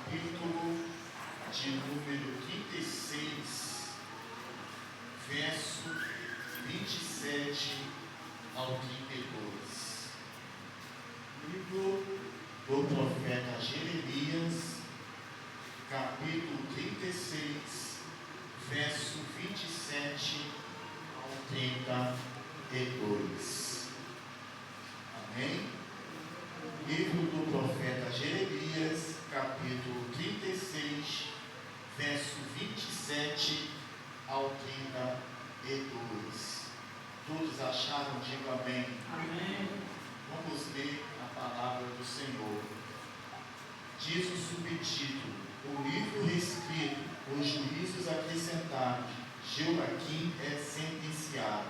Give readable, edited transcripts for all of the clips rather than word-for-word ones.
capítulo de número 36, verso 27 ao 32. Livro do profeta Jeremias, capítulo 36, verso 27 ao 32. Amém? Livro do profeta Jeremias, capítulo 36, verso 27 ao 32. Todos acharam? Diga amém. Amém. Vamos ler a palavra do Senhor. Diz o subtítulo: o livro reescrito, os juízos acrescentados, Joaquim é sentenciado.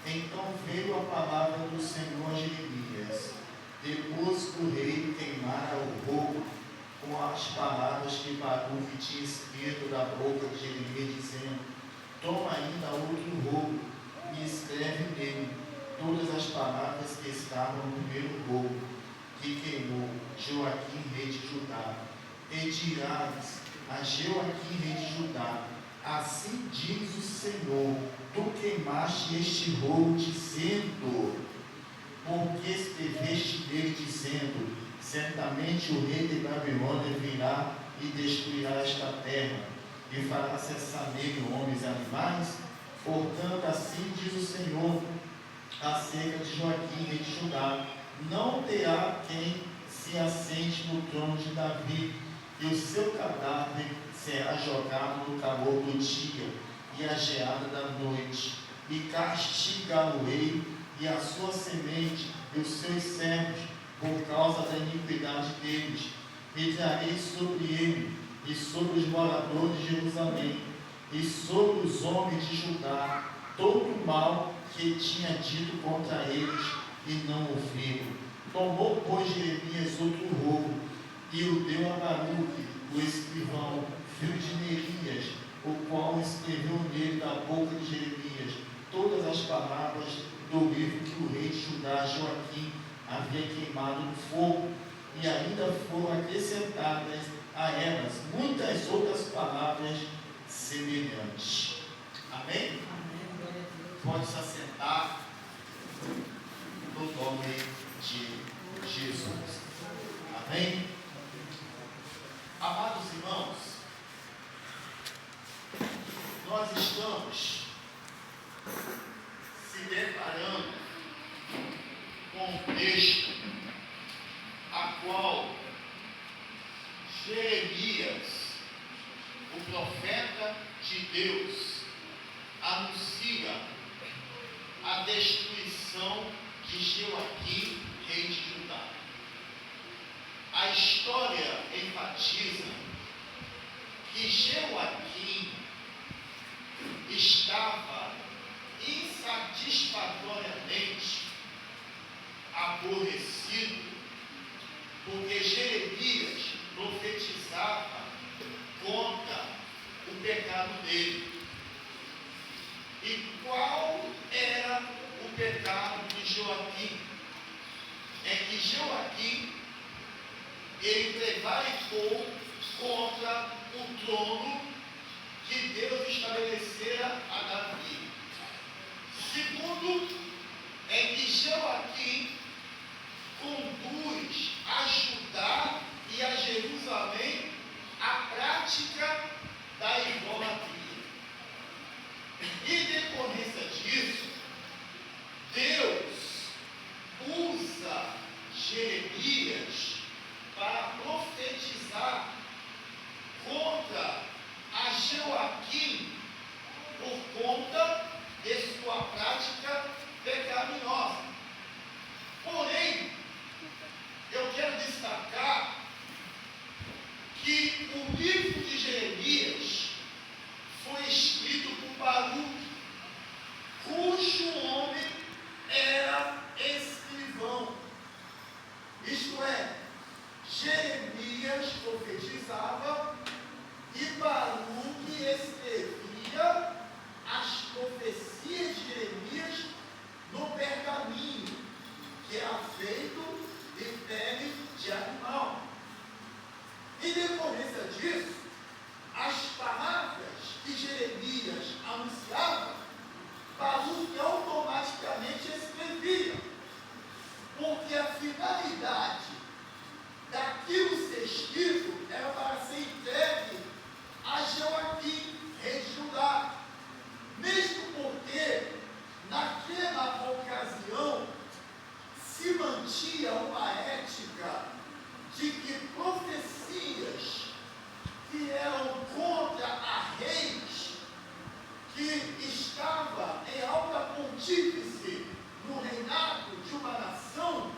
Então veio a palavra do Senhor a Jeremias, depois que o rei queimara o rolo com as palavras que Baruque tinha escrito da boca de Jeremias, dizendo: toma ainda outro rolo e escreve nele todas as palavras que estavam no primeiro rolo que queimou Joaquim, rei de Judá. E dirás a Joaquim, rei de Judá: assim diz o Senhor, tu queimaste este rolo, dizendo, porque escreveste nele, dizendo: certamente o rei de Babilônia virá e destruirá esta terra, e fará cessar nele homens e animais. Portanto, assim diz o Senhor acerca de Joaquim, rei de Judá: não terá quem se assente no trono de Davi, e o seu cadáver será jogado no calor do dia e a geada da noite, e castigá-lo-ei e a sua semente e os seus servos por causa da iniquidade deles, e trarei sobre ele e sobre os moradores de Jerusalém e sobre os homens de Judá todo o mal que tinha dito contra eles, e não ouviram. Tomou, pois, Jeremias outro rolo e o deu a Baruque, o escrivão, filho de Nerias, o qual escreveu nele da boca de Jeremias todas as palavras do livro que o rei de Judá, Joaquim, havia queimado no fogo, e ainda foram acrescentadas a elas muitas outras palavras semelhantes. Amém? Pode se assentar no nome de Jesus. Amém? Amados irmãos, nós estamos se deparando com um texto a qual Jeremias, o profeta de Deus, anuncia a destruição de Joaquim, rei de Judá. A história enfatiza que Joaquim estava insatisfatoriamente aborrecido, porque Jeremias profetizava contra o pecado dele. E qual era o pecado de Joaquim? É que Joaquim, ele prevaricou contra o trono que Deus estabelecera a Davi. Segundo, é que Joaquim conduz a Judá e a Jerusalém à prática da idolatria. E decorrência disso, Deus usa Jeremias para profetizar contra a Joaquim por conta de sua prática pecaminosa. Porém, eu quero destacar que o livro de Jeremias foi escrito por Baruque, cujo homem era escrivão. Isto é, Jeremias profetizava e Baruque escrevia as profecias de Jeremias no pergaminho, que era feito de pele de animal. E disso, as palavras que Jeremias anunciava, Baruque automaticamente escrevia, porque a finalidade daquilo ser escrito era para ser entregue a Joaquim, rei de Judá, mesmo porque naquela ocasião se mantinha uma ética de que profecias que eram contra a reis que estava em alta pontífice no reinado de uma nação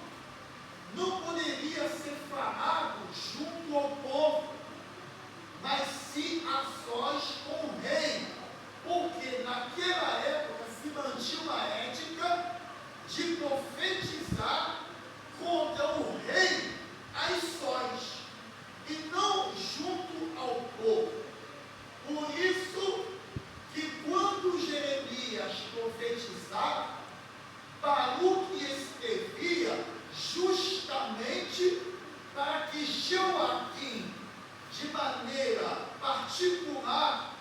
não poderia ser falado junto ao povo, mas sim a sós com o rei, porque naquela época se mantinha uma ética de profetizar contra o rei às sós, e não junto ao povo. Por isso que quando Jeremias profetizava, Baruque escrevia justamente para que Joaquim, de maneira particular,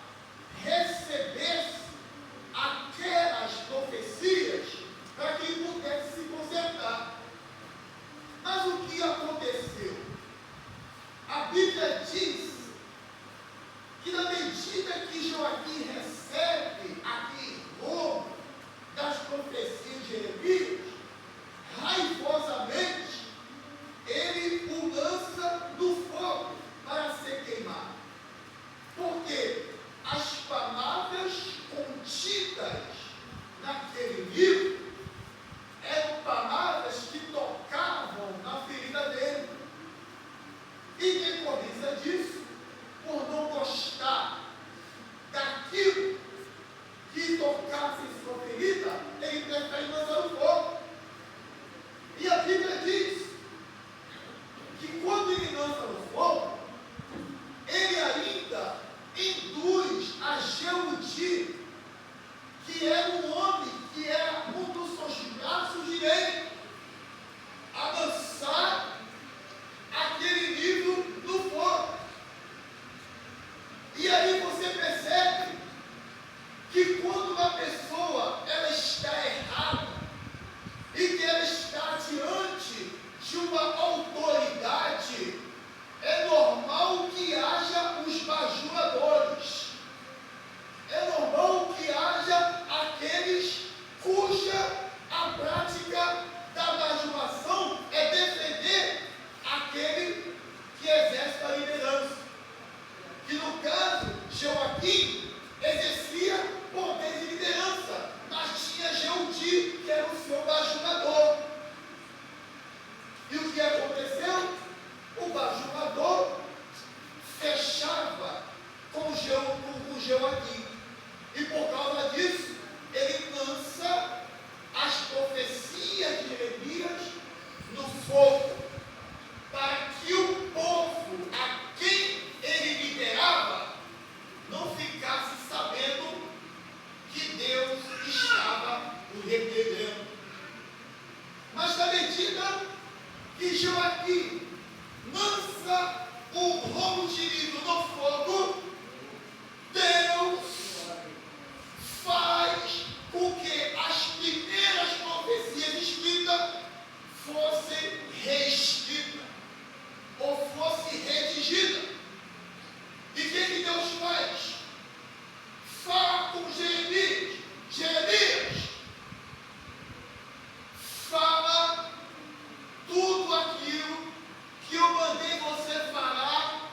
recebesse aquelas profecias para que ele pudesse se consertar. Mas o que aconteceu? A Bíblia diz que na medida que Joaquim recebe aquele rolo das profecias de Jeremias, raivosamente, ele o lança no fogo para ser queimado. Porque as palavras contidas naquele livro eram palavras que tocavam na ferida dele. E decorrência disso, por não gostar daquilo que tocasse em sua ferida, ele prefere lançar no fogo. E a Bíblia diz que quando ele lança no fogo, ele ainda induz a Jeudi, que era um homem que era um dos seus braços direitos, a lançar aquele livro no fogo. E aí você percebe que quando uma pessoa ela está errada e que ela está diante de uma autoridade, é normal que haja os bajuladores, é normal que haja aqueles cuja a prática da bajulação é defender aquele que exerce a liderança. Que no caso, Joaquim exercia poder de liderança, mas tinha Jeudi, que era o seu bajulador. E o que aconteceu? O bajulador fechava com Joaquim. E por causa disso, ele lança as profecias de Jeremias no fogo, para que o povo a quem ele liderava não ficasse sabendo que Deus estava o repreendendo. Mas na medida que Joaquim lança o rolo de livro no fogo, Deus faz com que as primeiras profecias escritas fossem reescritas ou fossem redigidas. E o que Deus faz? Fala com Jeremias. Jeremias, fala tudo aquilo que eu mandei você falar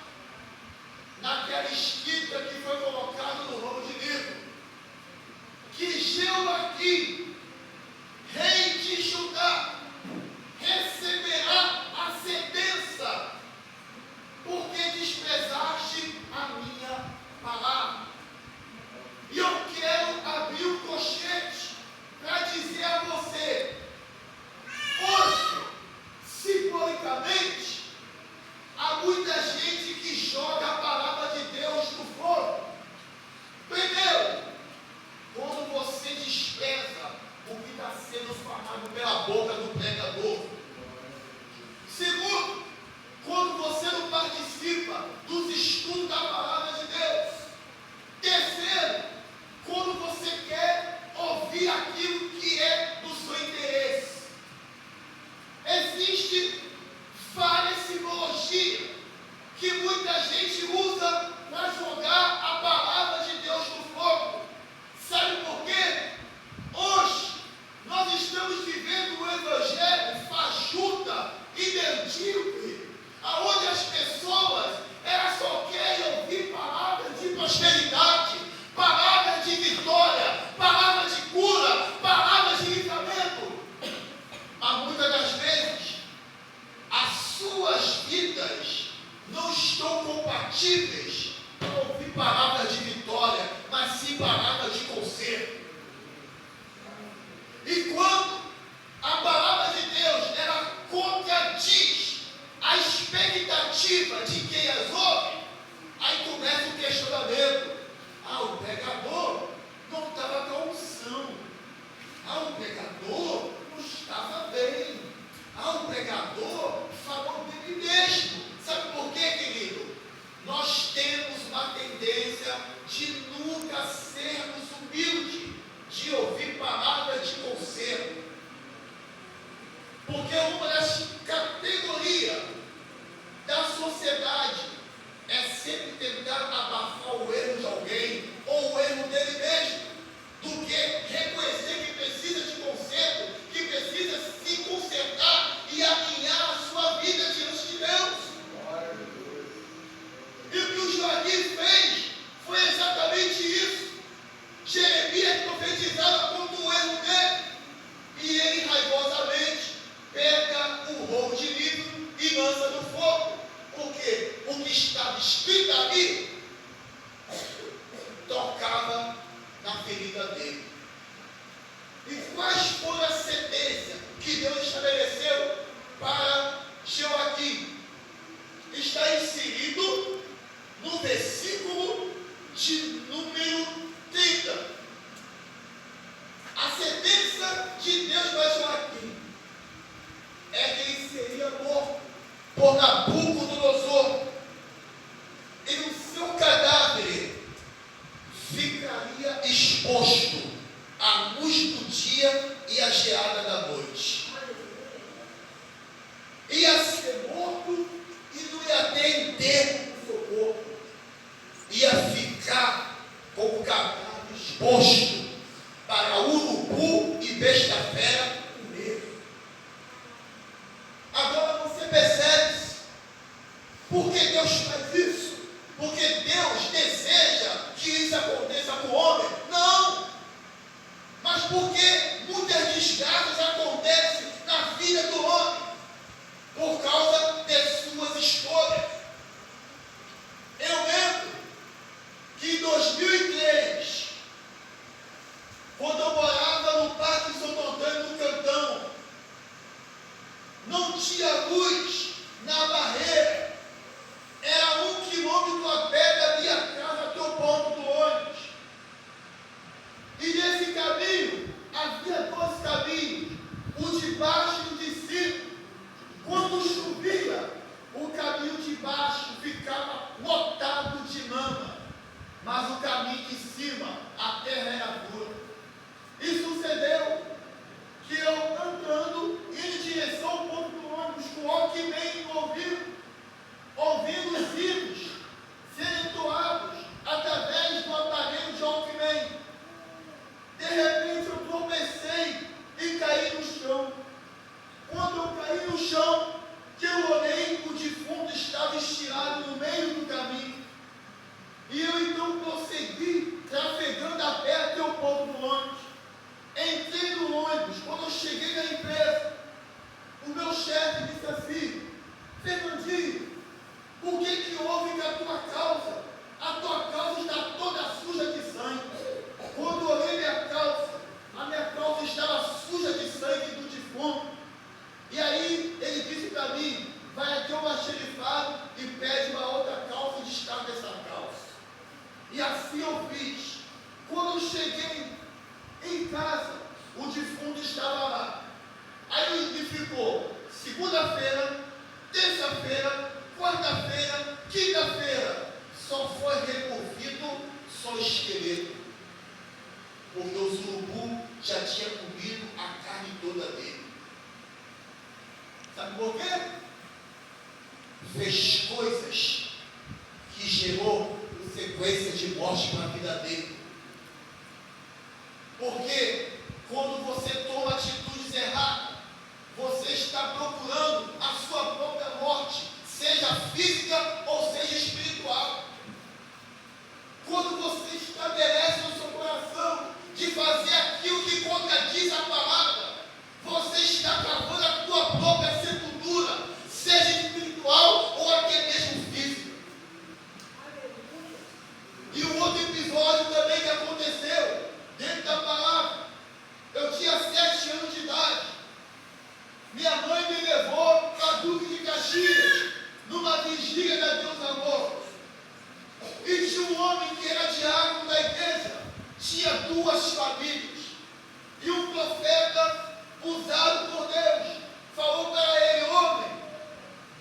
naquela escrita que foi colocada no rolo de livro. Que Joaquim, rei de Judá, receberá a sentença, porque de que a gente usa para jogar a palavra de Deus no fogo. Sabe por quê? Hoje nós estamos vivendo um evangelho fajuta e medíocre, aonde as pessoas elas só querem ouvir palavras de prosperidade, palavras de vitória, palavras de cura, palavras de livramento. Mas muitas das vezes as suas vidas não estão compatíveis para ouvir palavras de vitória, mas sim palavras de conserto. E quando a palavra de Deus ela contradiz a expectativa de quem as ouve, aí começa o questionamento. O pregador não estava com a unção. O pregador não estava bem. O pregador falou dele mesmo. Sabe por quê, querido? Nós temos uma tendência de nunca sermos humildes, de ouvir palavras de conselho. Porque uma das categorias da sociedade é sempre tentar abafar o erro de alguém ou o erro dele mesmo, do que reconhecer que precisa de conserto, que precisa se consertar e alinhar a sua vida diante de Deus. E o que o Joaquim fez foi exatamente isso. Jeremias profetizava contra o erro dele, e ele raivosamente pega o rolo de livro e lança no fogo. Porque o que estava escrito ali tocava na ferida dele. E quais foram as sentenças que Deus estabeleceu para Joaquim? Está inserido no versículo de número 30. A sentença de Deus para Joaquim é que ele seria morto por Nabucodonosor, e o seu cadáver ficaria exposto à luz do dia e à geada da noite. Ia ser morto e não ia ter enterro no seu corpo. Ia ficar com o cadáver exposto para urubu e besta-fera comer. Agora você percebe por que Deus faz isso? Porque Deus deseja que isso aconteça com o homem? Não! Mas porque muitas desgraças acontecem na vida do homem por causa de suas escolhas. Eu lembro que em 2003, quando eu morava no Parque Santo Antônio do Cantão, não tinha luz na barreira. Era 1 quilômetro a pé da minha casa até o ponto do ônibus. E nesse caminho, havia 2 caminhos, o de baixo e o de cima. Quando chovia, o caminho de baixo ficava lotado de lama, mas o caminho de cima, a terra era dura. E sucedeu que eu andando em direção ao ponto do ônibus, com o Walkman no ouvindo os hinos serem entoados através do aparelho de Walkman. De repente eu tropecei e caí no chão. Quando eu caí no chão, que eu olhei, o defunto estava estirado no meio do caminho. E eu então prossegui, trafegando a pé até o ponto do ônibus. Entrei no ônibus. Quando eu cheguei na empresa, o meu chefe disse assim: Fernandinho, o que houve com a tua calça? A tua calça está toda suja de sangue. Quando eu olhei a minha calça estava suja de sangue do defunto. E aí ele disse para mim: vai até o almoxarifado e pede uma outra calça e descarga essa calça. E assim eu fiz. Quando eu cheguei em casa, o defunto estava lá. Aí ele ficou segunda-feira, terça-feira, quarta-feira, quinta-feira. Só foi removido só o esqueleto. Porque o urubu já tinha comido a carne toda dele. Sabe por quê? Fez coisas morte para a vida dele. Porque quando você toma atitudes erradas, você está procurando a sua própria morte, seja física ou seja espiritual. Quando você estabelece no seu coração de fazer aquilo que contradiz a palavra, você está cavando a tua própria sepultura, seja espiritual ou até mesmo física. E um outro episódio também que aconteceu dentro da palavra. Eu tinha 7 anos de idade. Minha mãe me levou a Duque de Caxias, numa vigília da Deus Amor. E tinha um homem que era diácono da igreja, tinha 2 famílias. E um profeta usado por Deus falou para ele: homem,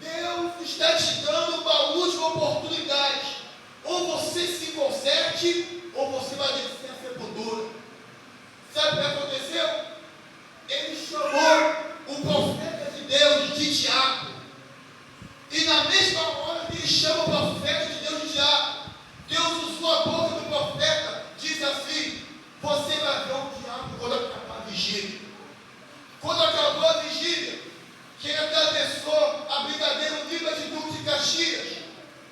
Deus está te dando uma última oportunidade. Ou você se conserte, ou você vai descer a sepultura. Sabe o que aconteceu? Ele chamou o profeta de Deus de diácono. E na mesma hora que ele chama o profeta de Deus de diácono, Deus usou a boca do profeta, diz assim: você vai ver o diácono quando acabar a vigília. Quando acabou a vigília, que ele atravessou a Brigadeiro Lima de Duque de Caxias,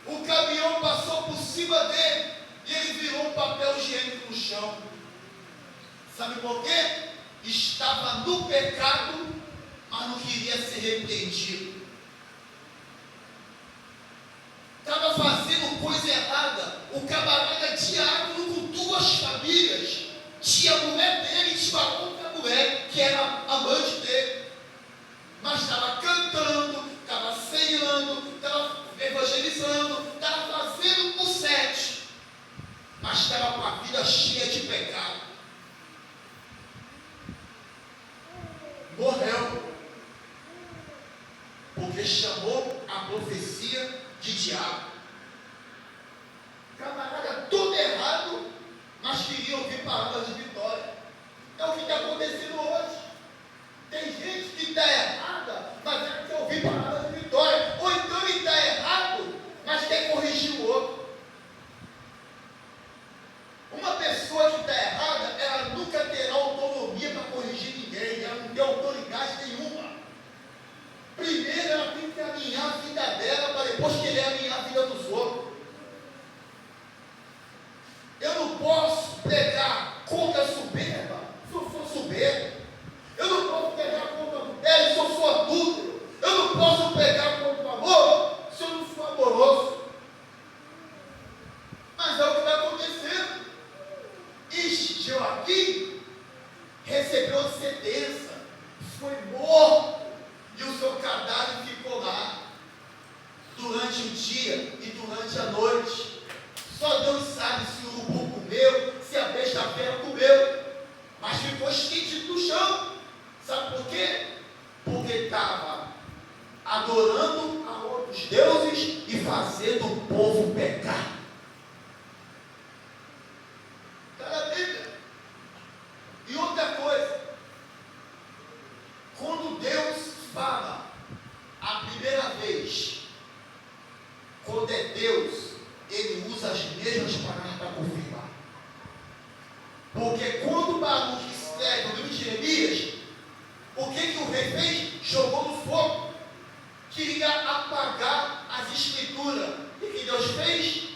o caminhão passou por cima dele e ele virou um papel higiênico no chão. Sabe por quê? Estava no pecado, mas não queria ser repreendido. Estava fazendo coisa errada. O camarada diácono com 2 famílias. Tinha a mulher dele e tinha outra mulher, que era amante dele. Mas estava cantando, estava ceando, estava evangelizando, estava fazendo o 7. Mas estava com a vida cheia de pecado. Morreu, porque chamou a profecia de diabo. Camarada todo errado, mas queria ouvir palavras de vitória. É o que está acontecendo hoje. Tem gente que está errada, mas quer ouvir palavras de vitória. Ou então ele está errado, mas quer corrigir o outro. Uma pessoa que está errada, ela nunca terá autonomia para corrigir ninguém. Ela não tem autoridade nenhuma. Primeiro ela tem que alinhar a vida dela para depois querer alinhar a vida dos outros. Eu não posso pregar contra a soberba se eu sou soberbo. Eu não posso pregar contra a mulher se eu sou adúltero. Eu não posso pregar contra o amor se eu não sou amoroso. Mas é o que está acontecendo. E Joaquim recebeu sentença, foi morto, e o seu cadáver ficou lá durante o dia e durante a noite. Só Deus sabe se o urubu comeu, se a besta-feira comeu, mas ficou estendido no chão. Sabe por quê? Porque estava adorando a outros deuses e fazendo o povo pecar. Está na Bíblia. E outra coisa, quando Deus fala a primeira vez, quando é Deus, ele usa as mesmas palavras para confirmar. Porque quando Baruque escreve o livro de Jeremias, o que o rei fez? Jogou no fogo. Queria apagar as escrituras. E o que Deus fez?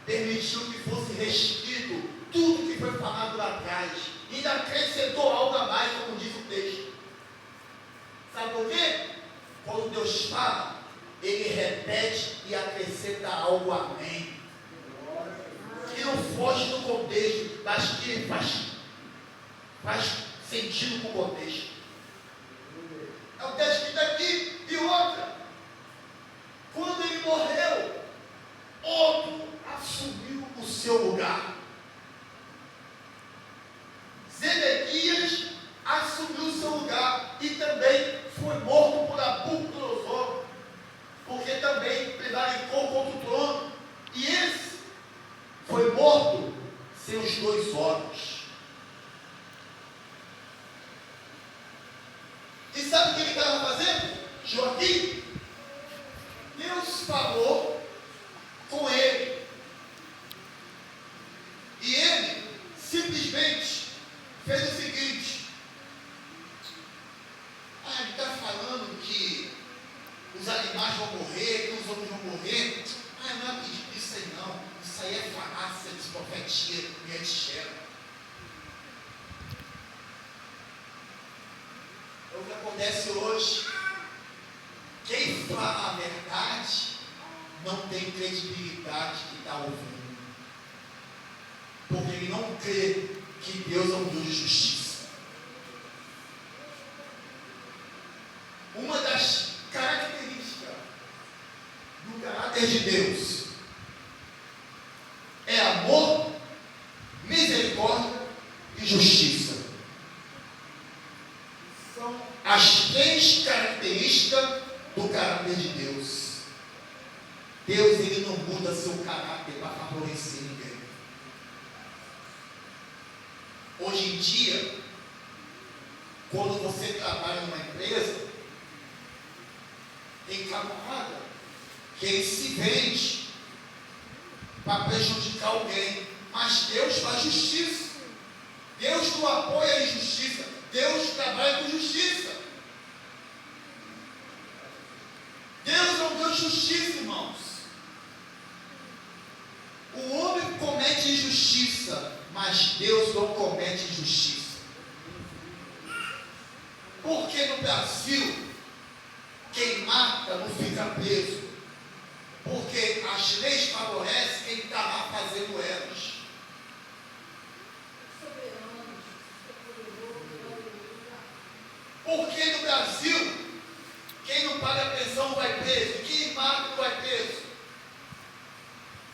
Permitiu que fosse reescrito tudo que foi falado lá atrás. E ainda acrescentou algo a mais, como diz o texto. Sabe por quê? Quando Deus fala, ele repete e acrescenta algo além. Que não foge do contexto, mas que faz sentido com o contexto. É o que está escrito aqui. E outra, quando ele morreu, outro assumiu o seu lugar. Zedequias assumiu o seu lugar e também foi morto por Nabucodonosor, porque também prevaricou contra o trono. E esse foi morto sem os 2 olhos. E sabe o que ele estava fazendo? Joaquim, Deus falou com ele. profetinha, minha tigela. É o que acontece hoje. Quem fala a verdade não tem credibilidade que está ouvindo, porque ele não crê que Deus é um Deus de justiça. Uma das características do caráter de Deus é amor, misericórdia e justiça. São as três características do caráter de Deus. Deus, ele não muda seu caráter para favorecer ninguém. Hoje em dia, quando você trabalha numa empresa, tem camarada que ele se vende para prejudicar alguém, mas Deus faz justiça. Deus não apoia a injustiça, Deus trabalha com justiça. Deus é um Deus de justiça, irmãos. O homem comete injustiça, mas Deus não comete injustiça. Porque no Brasil, quem mata não fica preso, porque as leis favorecem quem está lá fazendo elas. Porque no Brasil, quem não paga pensão não vai preso, quem mata não vai preso.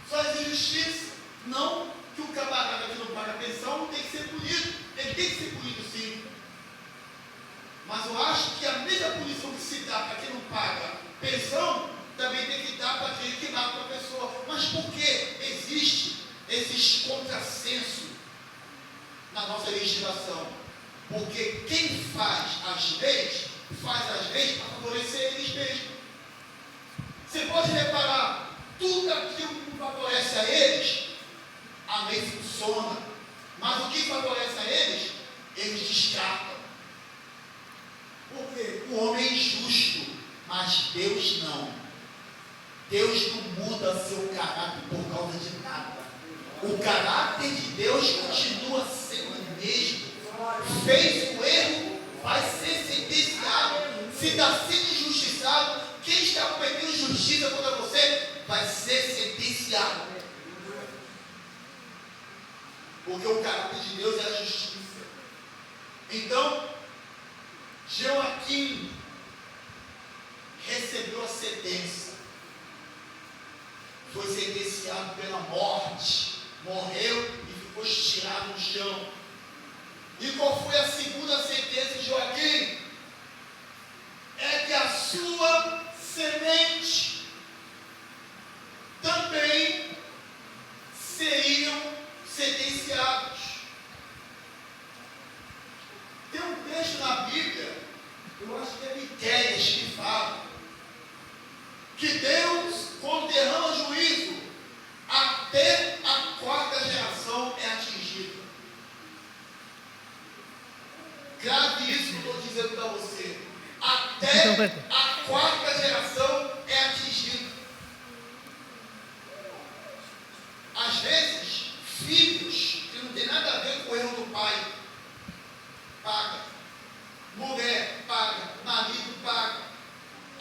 Só as injustiças. Não que o camarada que não paga pensão não tem que ser punido. Ele tem que ser punido sim. Mas eu acho que a mesma punição que se dá para quem não paga pensão, também tem que dar para aquele que mata a pessoa. Mas por que existe esses contrassensos na nossa legislação? Porque quem faz as leis para favorecer eles mesmos. Você pode reparar, tudo aquilo que favorece a eles, a lei funciona. Mas o que favorece a eles, eles descartam. Porque o homem é injusto, mas Deus não. Deus não muda seu caráter por causa de nada. O caráter de Deus continua sendo o mesmo. Fez o erro, vai ser sentenciado. Se está sendo injustiçado, quem está cometendo injustiça contra você vai ser sentenciado. Porque o caráter de Deus é a justiça. Então, Joaquim recebeu a sentença. Foi sentenciado pela morte. Morreu e ficou estirado no chão. E qual foi a segunda sentença de Joaquim? É que a sua semente também seriam sentenciados. Tem um texto na Bíblia, eu acho que é Miqueias, que fala que Deus, quando derrama juízo, até a quarta geração é atingida. Grave isso que eu estou dizendo para você. Até a quarta geração é atingida. Às vezes, filhos que não tem nada a ver com o erro do pai, paga. Mulher, paga. Marido, paga.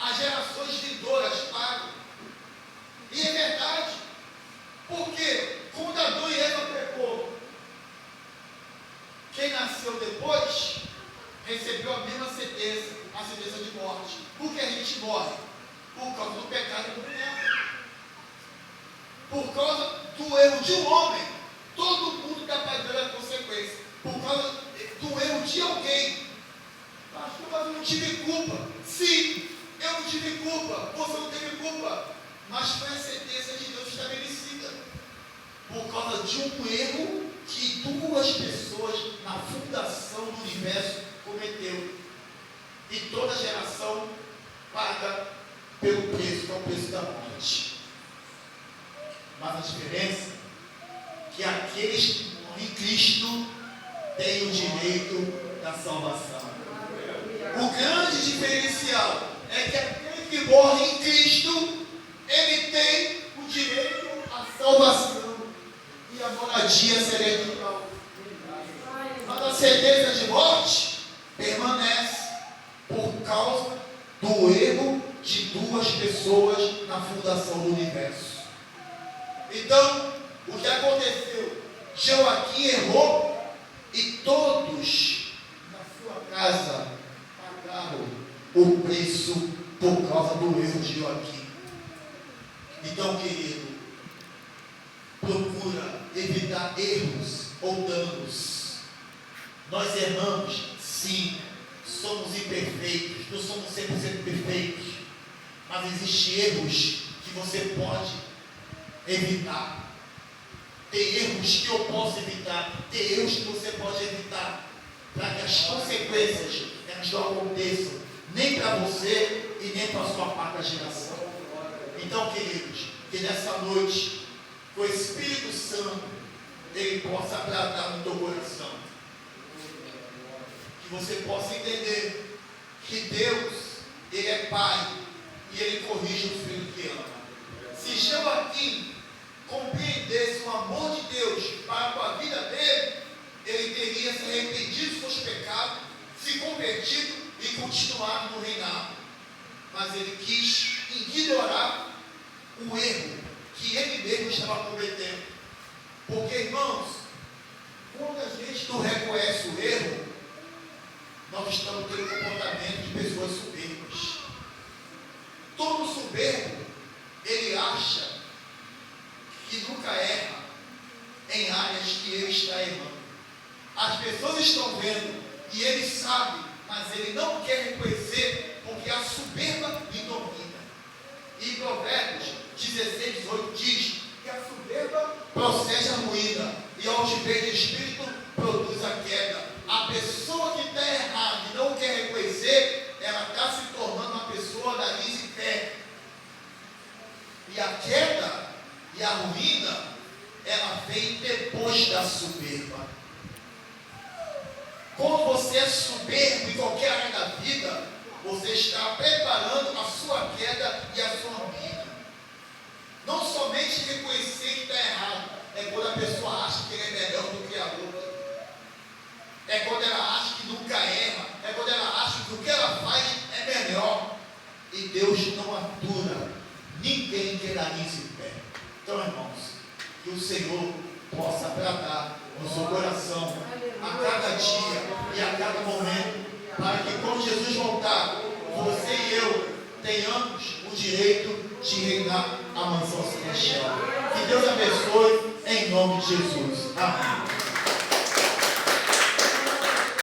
As gerações vindouras pagam. E é verdade. Porque quando Adão e Eva pecou, quem nasceu depois recebeu a mesma sentença, a sentença de morte. Por que a gente morre? Por causa do pecado do mulher. Por causa do erro de um homem, todo mundo está pagando a consequência. Por causa do erro de alguém. Mas eu não tive culpa. Sim, eu não tive culpa. Você não teve culpa. Mas foi a sentença de Deus estabelecida. Por causa de um erro que duas pessoas na fundação do universo cometeu. E toda geração paga pelo preço, que é o preço da morte. Mas a diferença é que aqueles que morrem em Cristo têm o direito da salvação. O grande diferencial é que aquele que morre em Cristo, ele tem o direito à salvação. E a moradia celestial. Mas a sentença de morte permanece por causa do erro de duas pessoas na fundação do universo. Então, o que aconteceu? Joaquim errou e todos na sua casa pagaram o preço por causa do erro de Joaquim. Então, querido, procura evitar erros ou danos. Nós erramos, sim, somos imperfeitos, não somos 100% perfeitos, mas existem erros que você pode evitar. Tem erros que eu posso evitar, tem erros que você pode evitar, para que as consequências elas não aconteçam, nem para você e nem para a sua quarta geração. Então, queridos, que nessa noite, o Espírito Santo, ele possa agradar no teu coração. Que você possa entender que Deus, ele é Pai e ele corrige o filho que ama. Se Joaquim compreendesse o amor de Deus para com a vida dele, ele teria se arrependido dos seus pecados, se convertido e continuado no reinado. Mas ele quis ignorar o erro que ele mesmo estava cometendo. Porque, irmãos, quando a gente não reconhece o erro, nós estamos tendo um comportamento de pessoas soberbas. Todo soberbo, ele acha que nunca erra em áreas que ele está errando. As pessoas estão vendo e ele sabe, mas ele não quer reconhecer porque a soberba lhe domina. E Provérbios 16, 18 diz que a soberba procede a ruína e a altivez de espírito produz a queda. A pessoa que está errada e não quer reconhecer, ela está se tornando uma pessoa nariz em pé. E a queda e a ruína, ela vem depois da soberba. Quando você é soberbo em qualquer área da vida, você está preparando a sua queda e a sua ruína. Não somente reconhecer que está errado, é quando a pessoa acha que ele é melhor do que a outra. É quando ela acha que nunca erra, é quando ela acha que o que ela faz é melhor. E Deus não atura ninguém que nariz em pé. Então, irmãos, que o Senhor possa agradar no seu coração a cada dia e a cada momento, para que quando Jesus voltar, você e eu tenhamos o direito de reinar a mansão celestial. Que Deus abençoe em nome de Jesus. Amém.